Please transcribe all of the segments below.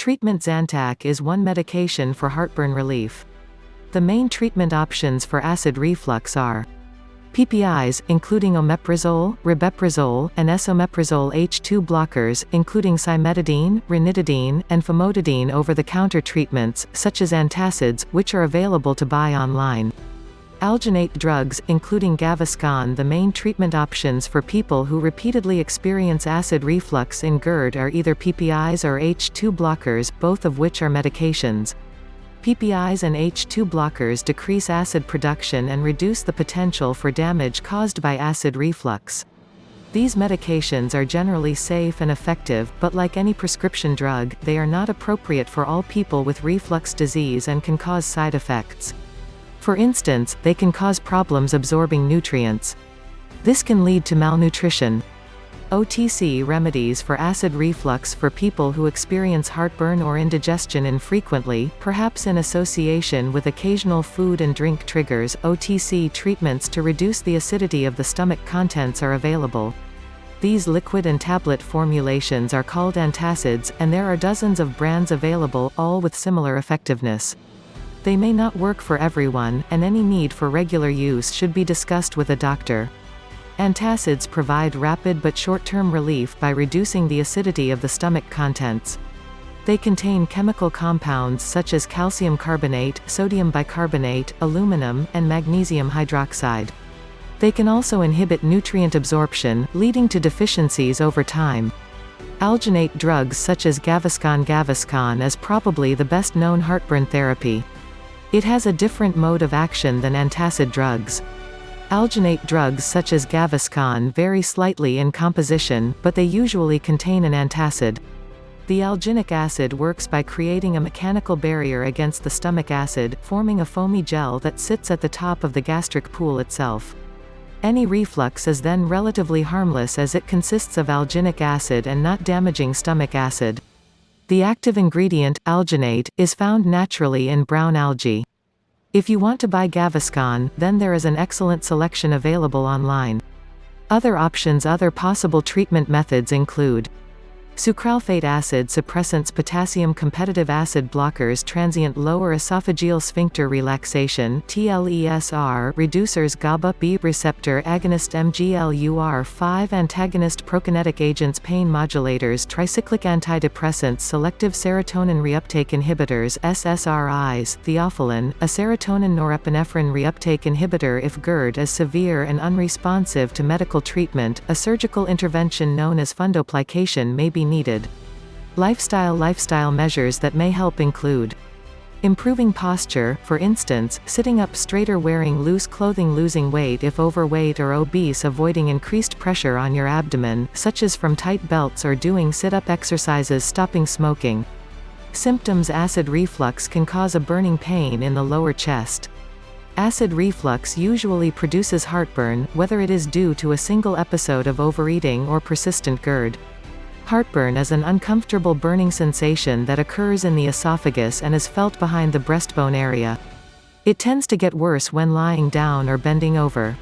Treatment: Zantac is one medication for heartburn relief. The main treatment options for acid reflux are PPIs, including omeprazole, ribeprazole, and esomeprazole H2 blockers, including cimetidine, ranitidine, and famotidine over-the-counter treatments, such as antacids, which are available to buy online. Alginate drugs, including Gaviscon. The main treatment options for people who repeatedly experience acid reflux in GERD are either PPIs or H2 blockers, both of which are medications. PPIs and H2 blockers decrease acid production and reduce the potential for damage caused by acid reflux. These medications are generally safe and effective, but like any prescription drug, they are not appropriate for all people with reflux disease and can cause side effects. For instance, they can cause problems absorbing nutrients. This can lead to malnutrition. OTC remedies for acid reflux for people who experience heartburn or indigestion infrequently, perhaps in association with occasional food and drink triggers. OTC treatments to reduce the acidity of the stomach contents are available. These liquid and tablet formulations are called antacids, and there are dozens of brands available, all with similar effectiveness. They may not work for everyone, and any need for regular use should be discussed with a doctor. Antacids provide rapid but short-term relief by reducing the acidity of the stomach contents. They contain chemical compounds such as calcium carbonate, sodium bicarbonate, aluminum, and magnesium hydroxide. They can also inhibit nutrient absorption, leading to deficiencies over time. Alginate drugs such as Gaviscon. Gaviscon is probably the best-known heartburn therapy. It has a different mode of action than antacid drugs. Alginate drugs such as Gaviscon vary slightly in composition, but they usually contain an antacid. The alginic acid works by creating a mechanical barrier against the stomach acid, forming a foamy gel that sits at the top of the gastric pool itself. Any reflux is then relatively harmless as it consists of alginic acid and not damaging stomach acid. The active ingredient, alginate, is found naturally in brown algae. If you want to buy Gaviscon, then there is an excellent selection available online. Other options. Other possible treatment methods include sucralfate acid suppressants, potassium competitive acid blockers, transient lower esophageal sphincter relaxation (TLESR) reducers, GABA-B receptor agonist, MGLUR5 antagonist, prokinetic agents, pain modulators, tricyclic antidepressants, selective serotonin reuptake inhibitors (SSRIs), theophylline, a serotonin norepinephrine reuptake inhibitor. If GERD is severe and unresponsive to medical treatment, a surgical intervention known as fundoplication may be needed. Lifestyle measures that may help include improving posture, for instance, sitting up straighter, wearing loose clothing, losing weight if overweight or obese, avoiding increased pressure on your abdomen, such as from tight belts, or doing sit-up exercises, stopping smoking. Symptoms: acid reflux can cause a burning pain in the lower chest. Acid reflux usually produces heartburn, whether it is due to a single episode of overeating or persistent GERD. Heartburn is an uncomfortable burning sensation that occurs in the esophagus and is felt behind the breastbone area. It tends to get worse when lying down or bending over.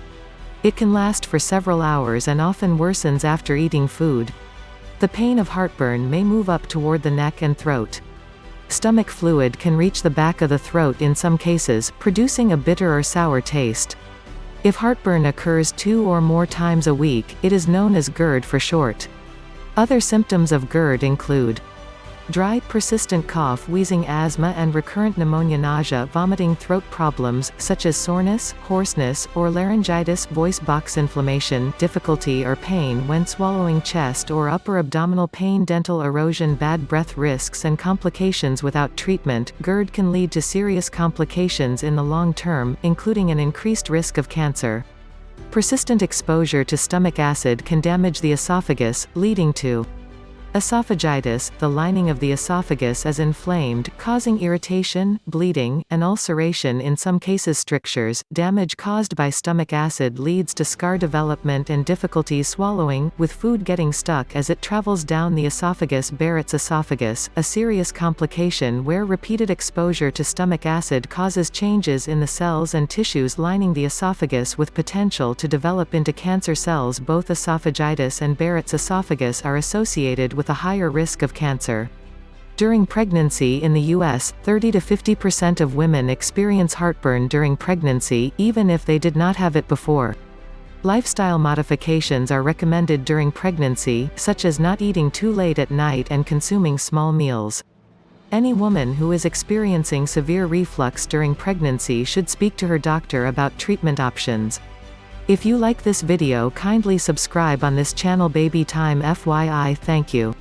It can last for several hours and often worsens after eating food. The pain of heartburn may move up toward the neck and throat. Stomach fluid can reach the back of the throat in some cases, producing a bitter or sour taste. If heartburn occurs 2 or more times a week, it is known as GERD for short. Other symptoms of GERD include dry, persistent cough, wheezing, asthma and recurrent pneumonia, nausea, vomiting, throat problems, such as soreness, hoarseness, or laryngitis, voice box inflammation, difficulty or pain when swallowing, chest or upper abdominal pain, dental erosion, bad breath. Risks and complications. Without treatment, GERD can lead to serious complications in the long term, including an increased risk of cancer. Persistent exposure to stomach acid can damage the esophagus, leading to esophagitis. The lining of the esophagus is inflamed, causing irritation, bleeding, and ulceration, in some cases strictures. Damage caused by stomach acid leads to scar development and difficulties swallowing, with food getting stuck as it travels down the esophagus. Barrett's esophagus, a serious complication where repeated exposure to stomach acid causes changes in the cells and tissues lining the esophagus with potential to develop into cancer cells. Both esophagitis and Barrett's esophagus are associated with a higher risk of cancer. During pregnancy in the U.S., 30 to 50% of women experience heartburn during pregnancy, even if they did not have it before. Lifestyle modifications are recommended during pregnancy, such as not eating too late at night and consuming small meals. Any woman who is experiencing severe reflux during pregnancy should speak to her doctor about treatment options. If you like this video, kindly subscribe on this channel. Baby Time FYI. Thank you.